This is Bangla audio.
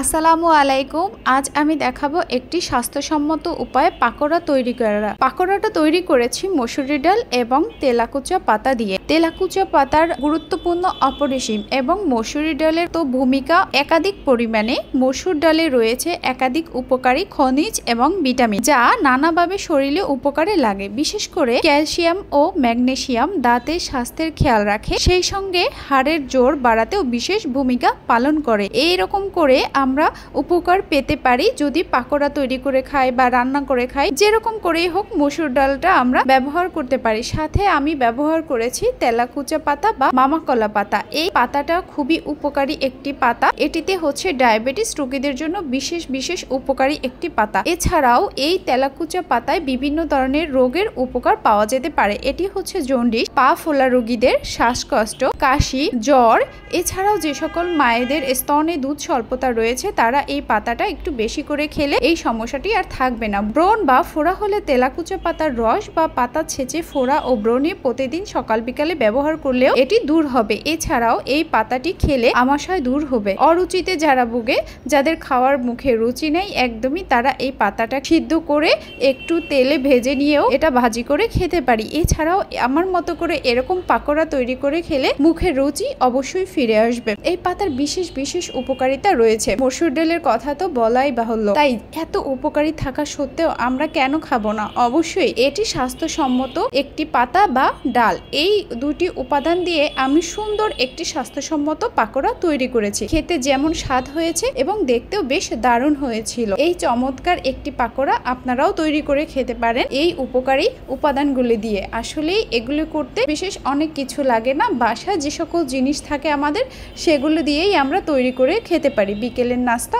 আসসালামু আলাইকুম। আজ আমি দেখাবো একটি স্বাস্থ্যসম্মত উপায়ে পাকোড়া তৈরি করা। পাকোড়াটা তৈরি করেছি মসুরি ডাল এবং তেলাকুচা পাতা দিয়ে। তেলাকুচা পাতার গুরুত্বপূর্ণ অপরিসীম এবং মসুরি ডালের তো ভূমিকা একাধিক পরিমাণে। মসুর ডালে রয়েছে একাধিক উপকারী খনিজ এবং ভিটামিন, যা নানাভাবে শরীরে উপকারে লাগে। বিশেষ করে ক্যালসিয়াম ও ম্যাগনেসিয়াম দাঁতের স্বাস্থ্যের খেয়াল রাখে, সেই সঙ্গে হাড়ের জোর বাড়াতেও বিশেষ ভূমিকা পালন করে। এইরকম করে আমরা উপকার পেতে পারি যদি পাকোড়া তৈরি করে খাই বা রান্না করে খাই। যেরকম করেই হোক মসুর ডালটা আমরা ব্যবহার করতে পারি। সাথে আমি ব্যবহার করেছি তেলাকুচা পাতা বা মামাকলা পাতা। এই পাতাটা খুবই উপকারী একটি পাতা। এটিতে হচ্ছে ডায়াবেটিস রোগীদের জন্য বিশেষ উপকারী একটি পাতা। এছাড়াও এই তেলাকুচা পাতায় বিভিন্ন ধরনের রোগের উপকার পাওয়া যেতে পারে। এটি হচ্ছে জন্ডিস, পা ফোলা রোগীদের, শ্বাসকষ্ট, কাশি, জ্বর, এছাড়াও যে সকল মায়েদের স্তনে দুধ স্বল্পতা রয়েছে তারা এই পাতাটা একটু বেশি করে খেলে এই সমস্যাটি আর থাকবে না। ব্রণ বা ফোড়া হলে তেলাকুচা পাতার রস বা পাতা ছেঁচে ফোড়া ও ব্রণে প্রতিদিন সকাল বিকালে ব্যবহার করলেও এটি দূর হবে। এছাড়াও এই পাতাটি খেলে আমাশয় দূর হবে। অরুচিতে যারা ভুগে, যাদের খাওয়ার মুখে রুচি নেই একদমই, তারা এই পাতাটা সিদ্ধ করে একটু তেলে ভেজে নিয়েও এটা ভাজি করে খেতে পারি। এছাড়াও আমার মতো করে এরকম পাকোড়া তৈরি করে খেলে মুখের রুচি অবশ্যই ফিরে আসবে। এই পাতার বিশেষ উপকারিতা রয়েছে। মসুর ডালের কথা তো বলাই বাহুল্য, তাই এত উপকারী থাকা সত্ত্বেও আমরা কেন খাবো না? অবশ্যই এটি স্বাস্থ্যসম্মত একটি পাতা বা ডাল। এই দুটি উপাদান দিয়ে আমি সুন্দর একটি স্বাস্থ্যসম্মত পাকোড়া তৈরি করেছি। খেতে যেমন স্বাদ হয়েছে এবং দেখতেও বেশ দারুণ হয়েছিল। এই চমৎকার একটি পাকোড়া আপনারাও তৈরি করে খেতে পারেন এই উপকারী উপাদানগুলি দিয়ে। আসলেই এগুলো করতে বিশেষ অনেক কিছু লাগে না। বাসায় যে সকল জিনিস থাকে আমাদের, সেগুলো দিয়েই আমরা তৈরি করে খেতে পারি। বিকেলের নাস্তা